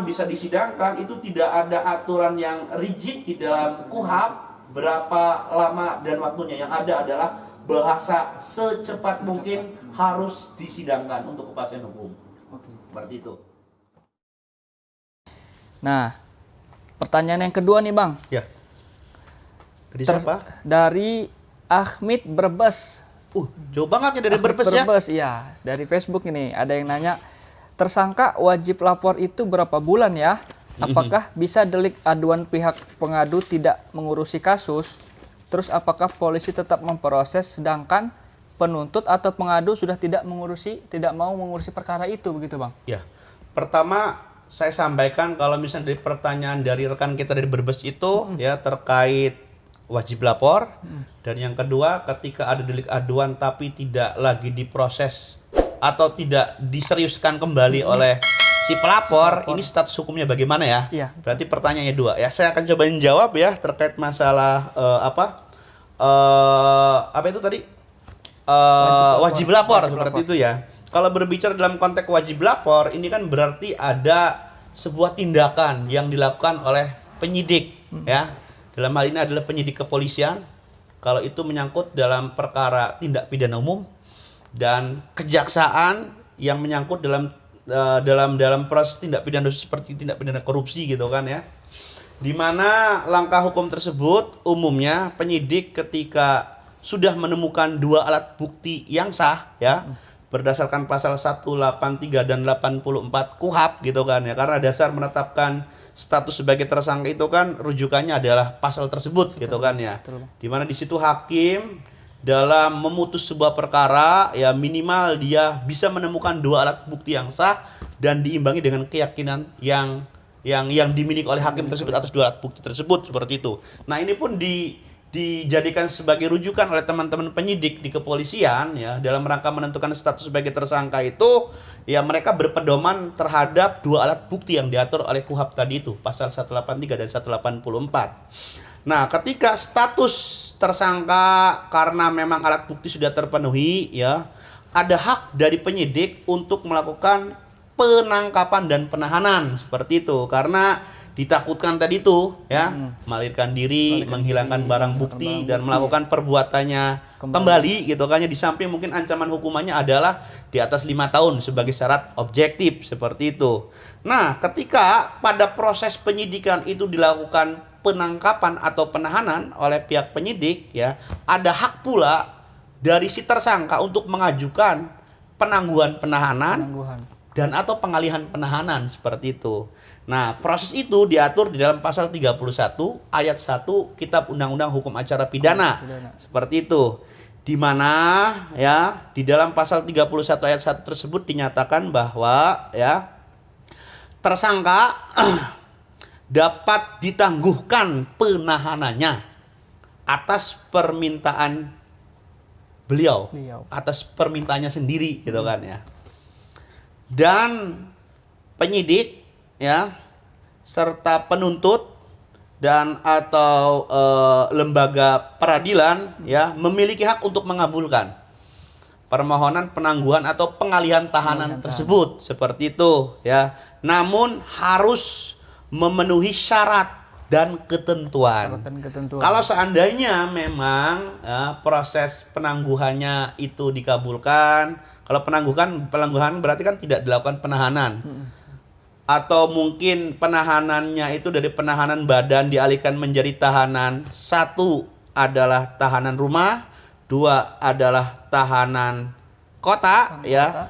bisa disidangkan itu tidak ada aturan yang rigid di dalam KUHP berapa lama dan waktunya. Yang ada adalah bahasa secepat mungkin harus disidangkan untuk kepastian hukum. Seperti itu. Nah, pertanyaan yang kedua nih Bang. Ya. Dari siapa? Dari Ahmid Brebes. Jauh banget ya dari Brebes ya? Brebes, iya. Dari Facebook ini ada yang nanya, tersangka wajib lapor itu berapa bulan ya? Apakah bisa delik aduan pihak pengadu tidak mengurusi kasus? Terus apakah polisi tetap memproses sedangkan penuntut atau pengadu sudah tidak mau mengurusi perkara itu, begitu Bang? Ya. Pertama saya sampaikan kalau misalnya dari pertanyaan dari rekan kita dari Brebes itu ya terkait wajib lapor, dan yang kedua ketika ada delik aduan tapi tidak lagi diproses atau tidak diseriuskan kembali oleh si pelapor, ini status hukumnya bagaimana ya? Iya. Berarti pertanyaannya dua ya. Saya akan cobain jawab ya terkait masalah apa itu tadi? Wajib lapor seperti itu ya. Kalau berbicara dalam konteks wajib lapor, ini kan berarti ada sebuah tindakan yang dilakukan oleh penyidik ya. Dalam hal ini adalah penyidik kepolisian. Kalau itu menyangkut dalam perkara tindak pidana umum, dan kejaksaan yang menyangkut dalam proses tindak pidana seperti tindak pidana korupsi gitu kan ya. Di mana langkah hukum tersebut umumnya penyidik ketika sudah menemukan dua alat bukti yang sah ya, berdasarkan pasal 183 dan 84 KUHP gitu kan ya, karena dasar menetapkan status sebagai tersangka itu kan rujukannya adalah pasal tersebut gitu kan ya. Di mana di situ hakim dalam memutus sebuah perkara ya minimal dia bisa menemukan dua alat bukti yang sah dan diimbangi dengan keyakinan yang dimiliki oleh hakim tersebut atas dua alat bukti tersebut, seperti itu. Nah, ini pun dijadikan sebagai rujukan oleh teman-teman penyidik di kepolisian ya dalam rangka menentukan status sebagai tersangka itu ya, mereka berpedoman terhadap dua alat bukti yang diatur oleh KUHP tadi itu, pasal 183 dan 184. Nah, ketika status tersangka karena memang alat bukti sudah terpenuhi ya, ada hak dari penyidik untuk melakukan penangkapan dan penahanan seperti itu, karena ditakutkan tadi itu ya, melarikan diri, menghilangkan barang bukti dan melakukan perbuatannya kembali gitu kan ya. Di samping mungkin ancaman hukumannya adalah di atas 5 tahun sebagai syarat objektif seperti itu. Nah, ketika pada proses penyidikan itu dilakukan penangkapan atau penahanan oleh pihak penyidik ya, ada hak pula dari si tersangka untuk mengajukan penangguhan penahanan dan atau pengalihan penahanan seperti itu. Nah, proses itu diatur di dalam pasal 31 ayat 1 Kitab Undang-Undang Hukum Acara Pidana. Seperti itu. Di mana ya di dalam pasal 31 ayat 1 tersebut dinyatakan bahwa ya tersangka dapat ditangguhkan penahanannya atas permintaan beliau, atas permintaannya sendiri gitu kan ya. Dan penyidik ya serta penuntut dan atau lembaga peradilan ya memiliki hak untuk mengabulkan permohonan penangguhan atau pengalihan tahanan tersebut seperti itu ya, namun harus memenuhi syarat dan ketentuan. Kalau seandainya memang proses penangguhannya itu dikabulkan, kalau penangguhan berarti kan tidak dilakukan penahanan. Atau mungkin penahanannya itu dari penahanan badan dialihkan menjadi tahanan, satu adalah tahanan rumah, dua adalah tahanan kota ya.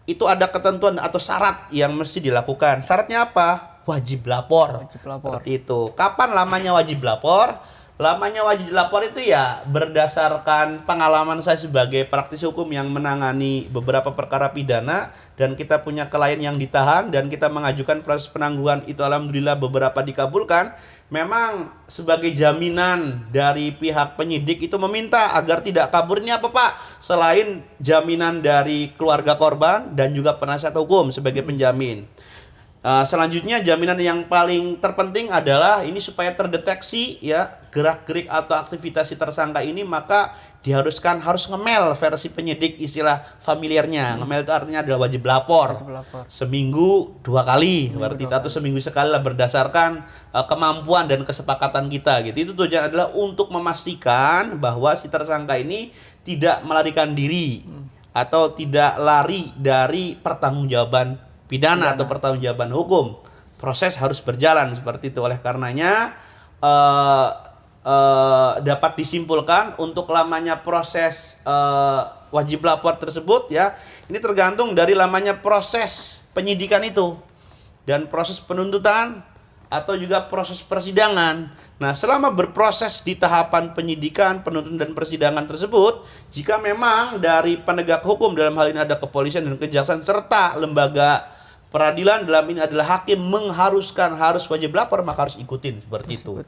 Itu ada ketentuan atau syarat yang mesti dilakukan. Syaratnya apa? Wajib lapor. Seperti itu. Kapan lamanya wajib lapor? Lamanya wajib lapor itu ya berdasarkan pengalaman saya sebagai praktisi hukum yang menangani beberapa perkara pidana, dan kita punya klien yang ditahan dan kita mengajukan proses penangguhan itu alhamdulillah beberapa dikabulkan. Memang sebagai jaminan dari pihak penyidik itu meminta agar tidak kabur. Ini apa Pak? Selain jaminan dari keluarga korban dan juga penasihat hukum sebagai penjamin. Selanjutnya jaminan yang paling terpenting adalah ini supaya terdeteksi ya gerak-gerik atau aktivitas si tersangka ini, maka harus ngemel versi penyidik istilah familiarnya. Ngemel itu artinya adalah wajib lapor. Seminggu 2 kali, berarti atau seminggu sekali lah berdasarkan kemampuan dan kesepakatan kita gitu. Itu tujuan adalah untuk memastikan bahwa si tersangka ini tidak melarikan diri atau tidak lari dari pertanggungjawaban pidana atau pertanggungjawaban hukum. Proses harus berjalan seperti itu. Oleh karenanya dapat disimpulkan untuk lamanya proses wajib lapor tersebut ya, ini tergantung dari lamanya proses penyidikan itu dan proses penuntutan atau juga proses persidangan. Nah, selama berproses di tahapan penyidikan, penuntutan dan persidangan tersebut, jika memang dari penegak hukum dalam hal ini ada kepolisian dan kejaksaan serta lembaga peradilan dalam ini adalah hakim mengharuskan harus wajib lapor, maka harus ikutin seperti itu.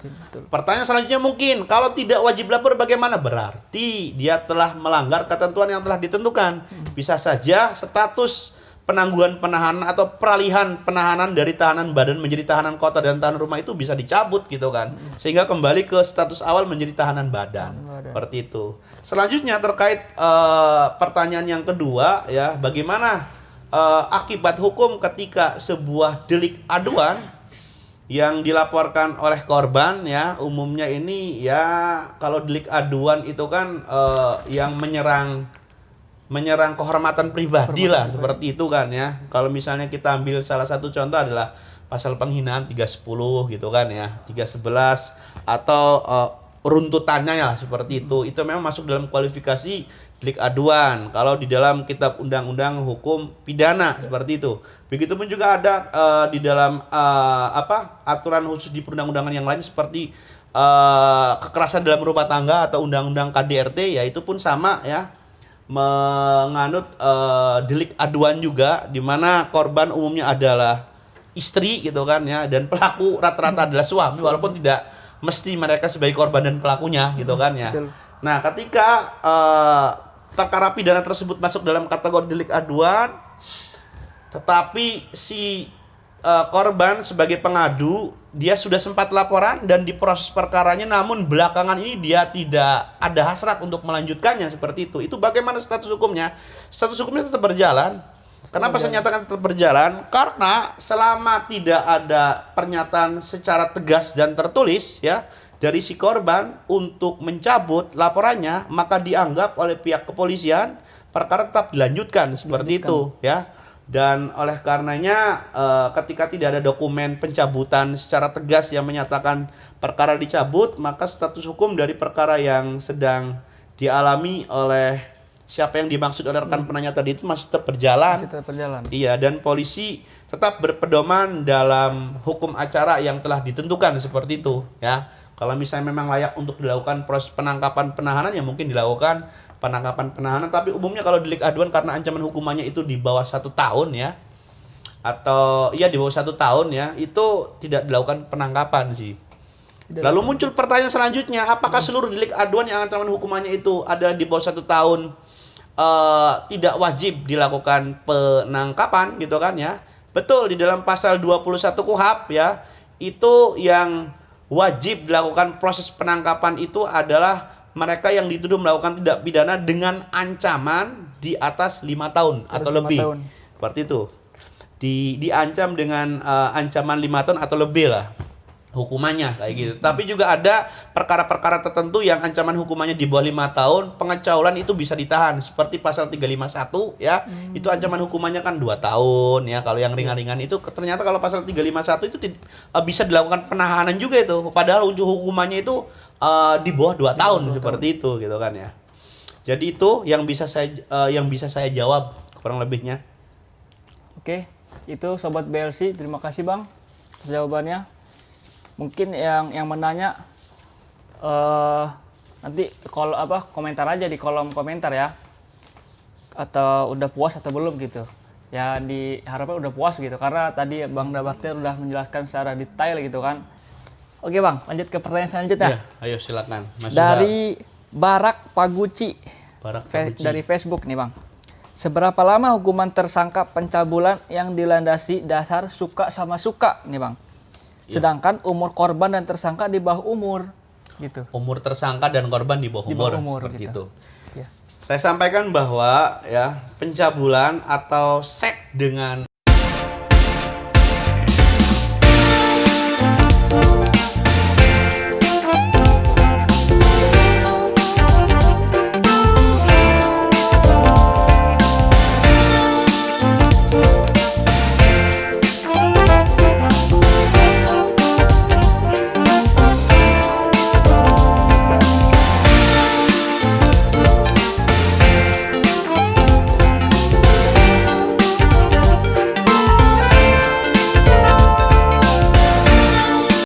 Pertanyaan selanjutnya mungkin, kalau tidak wajib lapor bagaimana? Berarti dia telah melanggar ketentuan yang telah ditentukan. Bisa saja status penangguhan penahanan atau peralihan penahanan dari tahanan badan menjadi tahanan kota dan tahanan rumah itu bisa dicabut gitu kan. Sehingga kembali ke status awal menjadi tahanan badan. Seperti itu. Selanjutnya terkait pertanyaan yang kedua ya, bagaimana akibat hukum ketika sebuah delik aduan yang dilaporkan oleh korban ya, umumnya ini ya kalau delik aduan itu kan yang menyerang kehormatan pribadi lah seperti itu kan ya. Kalau misalnya kita ambil salah satu contoh adalah pasal penghinaan 310 gitu kan ya, 311 atau runtutannya ya seperti itu. Itu memang masuk dalam kualifikasi delik aduan kalau di dalam kitab undang-undang hukum pidana seperti itu. Begitupun juga ada di dalam aturan khusus di perundang-undangan yang lain seperti kekerasan dalam rumah tangga atau undang-undang KDRT, ya itu pun sama ya, menganut delik aduan juga, di mana korban umumnya adalah istri gitu kan ya, dan pelaku rata-rata adalah suami, walaupun tidak mesti mereka sebagai korban dan pelakunya gitu kan ya. Betul. Nah, ketika perkara pidana tersebut masuk dalam kategori delik aduan, tetapi si korban sebagai pengadu dia sudah sempat laporan dan diproses perkaranya, namun belakangan ini dia tidak ada hasrat untuk melanjutkannya seperti itu. Itu bagaimana status hukumnya? Status hukumnya tetap berjalan. Kenapa saya nyatakan tetap berjalan? Karena selama tidak ada pernyataan secara tegas dan tertulis ya dari si korban untuk mencabut laporannya, maka dianggap oleh pihak kepolisian perkara tetap dilanjutkan seperti itu ya. Dan oleh karenanya ketika tidak ada dokumen pencabutan secara tegas yang menyatakan perkara dicabut, maka status hukum dari perkara yang sedang dialami oleh siapa yang dimaksud oleh rekan penanya tadi itu masih tetap berjalan. Iya, dan polisi tetap berpedoman dalam hukum acara yang telah ditentukan seperti itu ya. Kalau misalnya memang layak untuk dilakukan proses penangkapan penahanan, ya mungkin dilakukan penangkapan penahanan. Tapi umumnya kalau delik aduan karena ancaman hukumannya itu di bawah 1 tahun ya, atau iya di bawah 1 tahun ya, itu tidak dilakukan penangkapan sih. Lalu muncul pertanyaan selanjutnya, apakah seluruh delik aduan yang ancaman hukumannya itu adalah di bawah 1 tahun tidak wajib dilakukan penangkapan gitu kan ya? Betul, di dalam pasal 21 KUHP ya, itu yang wajib dilakukan proses penangkapan itu adalah mereka yang dituduh melakukan tindak pidana dengan ancaman di atas 5 tahun atau lebih. Seperti itu. Diancam dengan ancaman 5 tahun atau lebih lah hukumannya kayak gitu. Tapi juga ada perkara-perkara tertentu yang ancaman hukumannya di bawah 5 tahun, pengecaulan itu bisa ditahan seperti pasal 351 ya. Itu ancaman hukumannya kan 2 tahun ya. Kalau yang ringan-ringan itu ternyata kalau pasal 351 itu bisa dilakukan penahanan juga itu. Padahal hukumannya itu di bawah 2 tahun seperti itu gitu kan ya. Jadi itu yang bisa saya jawab kurang lebihnya. Oke, itu sobat BLC, terima kasih Bang atas jawabannya. Mungkin yang menanya nanti komentar aja di kolom komentar ya, atau udah puas atau belum gitu ya. Diharapkan udah puas gitu, karena tadi Bang Dabaktir udah menjelaskan secara detail gitu kan. Oke Bang, lanjut ke pertanyaan selanjutnya. Ya, ayo silakan. Dari Barak Paguci. Dari Facebook nih Bang. Seberapa lama hukuman tersangka pencabulan yang dilandasi dasar suka sama suka nih Bang? Sedangkan umur korban dan tersangka di bawah umur. gitu. Umur tersangka dan korban di bawah Di bawah umur, umur, seperti gitu. itu. Ya. Saya sampaikan bahwa ya pencabulan atau seks dengan